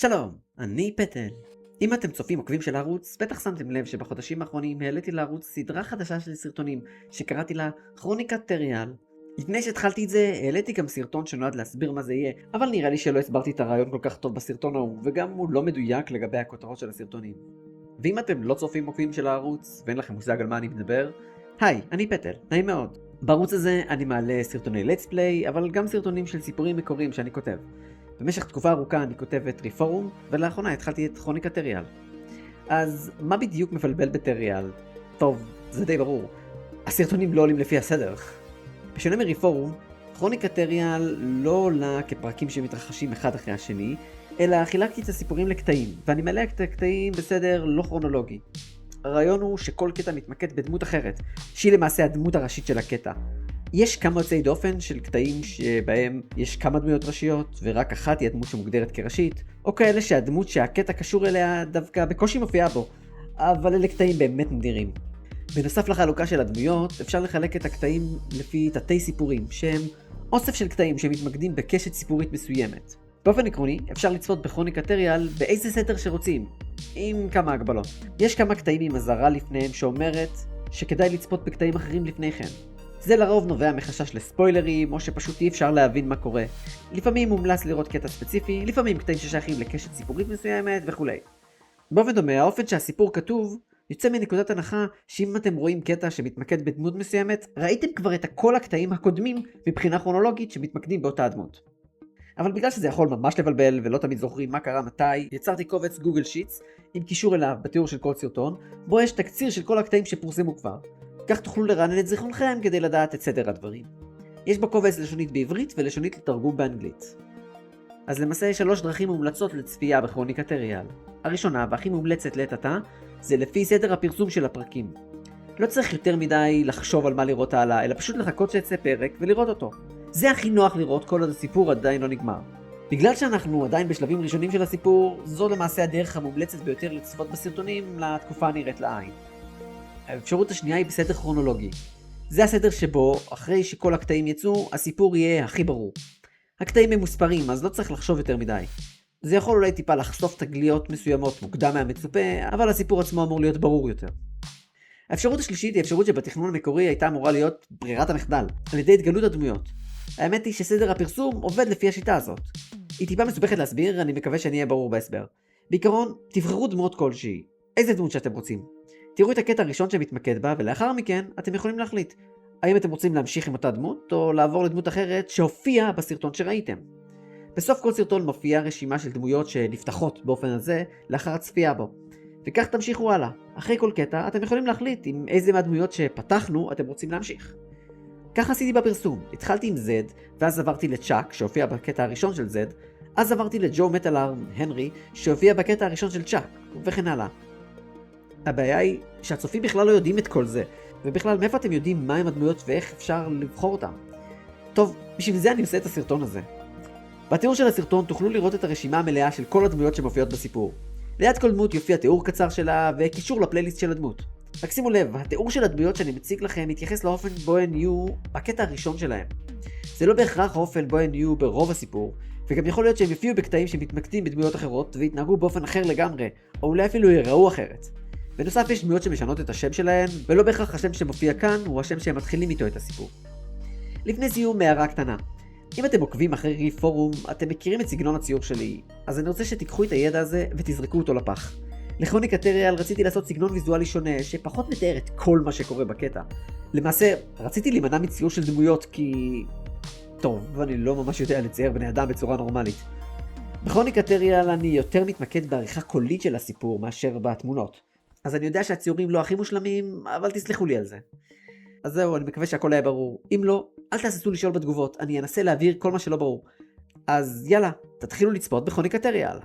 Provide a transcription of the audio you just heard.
שלום, אני פטל. אם אתם צופים עוקבים של הערוץ, בטח שמתם לב שבחודשים האחרונים העליתי לערוץ סדרה חדשה של סרטונים שקראתי לה כרוניקת טריאל. לפני שהתחלתי את זה, העליתי גם סרטון שנועד להסביר מה זה יהיה, אבל נראה לי שלא הסברתי את הרעיון כל כך טוב בסרטון ההוא, וגם הוא לא מדויק לגבי הכותרות של הסרטונים. ואם אתם לא צופים עוקבים של הערוץ, ואין לכם מושג על מה אני מדבר, היי, אני פטל, נעים מאוד. בערוץ הזה אני מעלה סרטוני let's play, אבל גם סרטונים של סיפורים מקוריים שאני כותב. במשך תקופה ארוכה אני כותב את ריפורום, ולאחרונה התחלתי את כרוניקת טריאל. אז מה בדיוק מבלבל בטריאל? טוב, זה די ברור. הסרטונים לא עולים לפי הסדר. בשונה מריפורום, כרוניקת טריאל לא עולה כפרקים שמתרחשים אחד אחרי השני, אלא חילקתי את הסיפורים לקטעים, ואני מעלה את הקטעים בסדר לא כרונולוגי. הרעיון הוא שכל קטע מתמקד בדמות אחרת, שהיא למעשה הדמות הראשית של הקטע. יש כמה יוצאי דופן של קטעים שבהם יש כמה דמויות ראשיות ורק אחת היא הדמות שמוגדרת כראשית, או כאלה שהדמות שהקטע קשור אליה דווקא בקושי מופיעה בו, אבל אלה קטעים באמת נדירים. בנוסף לחלוקה של הדמויות, אפשר לחלק את הקטעים לפי תתי סיפורים, שהם אוסף של קטעים שמתמקדים בקשת סיפורית מסוימת. באופן עקרוני, אפשר לצפות בכרוניקת טריאל באיזה סדר שרוצים, עם כמה הגבלות. יש כמה קטעים עם אזהרה לפניהם שאומרת שכדאי לצפות בקטעים אחרים לפני כן. זה לרוב נובע מחשש לספוילרים, או שפשוט אי אפשר להבין מה קורה. לפעמים מומלץ לראות קטע ספציפי, לפעמים קטעים ששייכים לקשת סיפורית מסוימת וכו'. באופן דומה, האופן שהסיפור כתוב יוצא מנקודת הנחה שאם אתם רואים קטע שמתמקד בדמות מסוימת, ראיתם כבר את כל הקטעים הקודמים מבחינה כרונולוגית שמתמקדים באותה הדמות. אבל בגלל שזה יכול ממש לבלבל ולא תמיד זוכרים מה קרה מתי, יצרתי קובץ גוגל שיטס עם קישור אליו בתיאור של כל סרטון, בו יש תקציר של כל הקטעים שפורסמו כבר. כך תוכלו לרענן את זיכרונכם כדי לדעת את סדר הדברים. יש בקובץ לשונית בעברית ולשונית לתרגום באנגלית. אז למעשה יש 3 דרכים מומלצות לצפייה בכרוניקת טריאל. הראשונה והכי מומלצת לעת עתה זה לפי סדר הפרסום של הפרקים. לא צריך יותר מדי לחשוב על מה לראות הלאה, אלא פשוט לחכות שיצא פרק ולראות אותו. זה הכי נוח לראות כל עוד הסיפור עדיין לא נגמר. בגלל שאנחנו עדיין בשלבים ראשונים של הסיפור, זו למעשה הדרך המומלצת ביותר לצפות בסרטונים לתקופה הנראית לעין. האפשרות השנייה היא בסדר כרונולוגי. זה הסדר שבו, אחרי שכל הקטעים יצאו, הסיפור יהיה הכי ברור. הקטעים הם מוספרים, אז לא צריך לחשוב יותר מדי. זה יכול אולי טיפה לחשוף תגליות מסוימות מוקדם מהמצופה, אבל הסיפור עצמו אמור להיות ברור יותר. האפשרות השלישית היא אפשרות שבתכנון המקורי הייתה אמורה להיות ברירת המחדל, על ידי התגלות הדמויות. האמת היא שסדר הפרסום עובד לפי השיטה הזאת. היא טיפה מסובכת להסביר, אני מקווה שאני אהיה ברור בהסבר. בעיקרון, תבחרו דמות כלשהי. איזה דמות שאתם רוצים. תראו את הקטע הראשון שמתמקד בה, ולאחר מכן אתם יכולים להחליט האם אתם רוצים להמשיך עם אותה דמות, או לעבור לדמות אחרת שהופיעה בסרטון שראיתם. בסוף כל סרטון מופיעה רשימה של דמויות שנפתחות באופן הזה לאחר הצפייה בו. וכך תמשיכו הלאה. אחרי כל קטע אתם יכולים להחליט עם איזה מהדמויות שפתחנו אתם רוצים להמשיך. כך עשיתי בפרסום. התחלתי עם זד, ואז עברתי לצ'אק שהופיע בקטע הראשון של זד, אז עברתי לג'ו מטאלארם הנרי שהופיע בקטע הראשון של צ'אק, וכן הלאה. הבעיה היא שהצופים בכלל לא יודעים את כל זה, ובכלל מאיפה אתם יודעים מהם הדמויות ואיך אפשר לבחור אותם. טוב, בשביל זה אני עושה את הסרטון הזה. בתיאור של הסרטון תוכלו לראות את הרשימה המלאה של כל הדמויות שמופיעות בסיפור. ליד כל דמות יופיע תיאור קצר שלה וקישור לפלייליסט של הדמות. רק שימו לב, התיאור של הדמויות שאני מציג לכם מתייחס לאופן בו הן יהיו בקטע הראשון שלהם. זה לא בהכרח האופן בו הן יהיו ברוב הסיפור, וגם יכול להיות שהם יופיעו בקטעים שמתמקדים בדמויות אחרות והתנהגו באופן אחר לגמרי, או אולי אפילו יראו אחרת. בנוסף יש דמויות שמשנות את השם שלהן, ולא בהכרח השם שמופיע כאן הוא השם שהם מתחילים איתו את הסיפור. לפני סיום, הערה קטנה. אם אתם עוקבים אחרי ריפורום, אתם מכירים את סגנון הציור שלי, אז אני רוצה שתיקחו את הידע הזה ותזרקו אותו לפח. לכרוניקת טריאל רציתי לעשות סגנון ויזואלי שונה, שפחות מתאר את כל מה שקורה בקטע. למעשה, רציתי להימנע מציור של דמויות כי... טוב, אני לא ממש יודע לצייר בני אדם בצורה נורמלית. בכרוניקת טריאל אני יותר מתמקד בעריכה קולית של הסיפור מאשר בתמונות. אז אני יודע שהציורים לא הכי מושלמים, אבל תסלחו לי על זה. אז זהו, אני מקווה שהכל היה ברור. אם לא, אל תעשו לשאול בתגובות, אני אנסה להעביר כל מה שלא ברור. אז יאללה, תתחילו לצפות בכרוניקת טריאל.